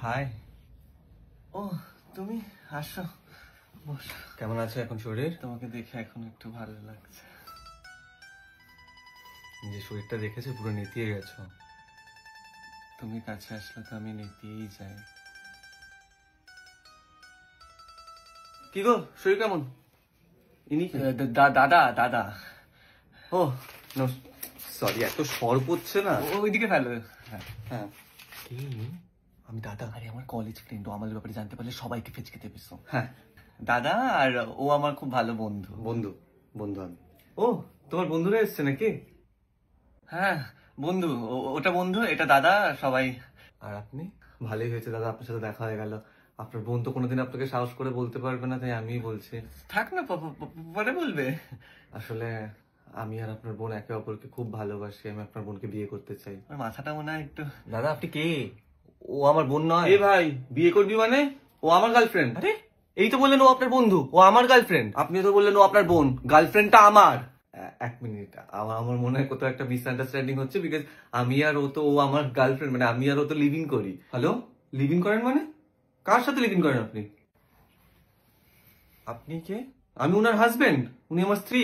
High. ও তুমি আসো, বসো। কেমন আছো এখন শরীর? তোমাকে দেখে এখন একটু ভালো লাগছে। নিজের শরীরটা দেখেছো, পুরো নেতিয়ে গেছো। তুমি কাছে আসলে তো আমি নেতিয়েই যাই। কি গো, শরীর কেমন? ইনি দাদা দাদা। ও সরি, এত সর পড়ছে না, ওইদিকে ফেলো। হ্যাঁ হ্যাঁ। আমি দাদা। আরে আমার কলেজ ফ্রেন্ড, ও আমাদের ব্যাপারে জানতে পারলে সবাইকে ফেচকে দেবে। হ্যাঁ দাদা, আর ও আমার খুব ভালো বন্ধু। বন্ধু বন্ধু আমি। ও তোমার বন্ধুরা এসছে নাকি? হ্যাঁ বন্ধু, ওটা বন্ধু, এটা দাদা, সবাই। আর আপনি? ভালোই হয়েছে দাদা, আপনার সাথে দেখা হয়ে গেল। আপনার বোন তো কোনোদিন আপনাকে সাহস করে বলতে পারবে না, তাই আমি বলছি। থাক না, পরে বলবে। আসলে আমি আর আপনার বোন একে অপরকে খুব ভালোবাসি। আমি আপনার বোনকে বিয়ে করতে চাই। মাথাটা মনে হয় একটু। দাদা আপনি কে? ও আমার বোন নয়। এ ভাই, বিয়ে করবি মানে? ও আমার গার্লফ্রেন্ড। আরে এই তো বললেন ও আপনার বন্ধু, ও আমার গার্লফ্রেন্ড। আপনিও তো বললেন ও আপনার বোন, গার্লফ্রেন্ডটা আমার। এক মিনিট, আমার মনে হয় কোথাও একটা মিসআন্ডারস্ট্যান্ডিং হচ্ছে, বিকজ আমি আর ও তো, ও আমার গার্লফ্রেন্ড, মানে আমি আর ও তো লিভিং করি। হ্যালো, লিভিং করেন মানে? কার সাথে লিভিং করেন আপনি? আপনি কে? আমি উনার হাজবেন্ড, উনি আমার স্ত্রী।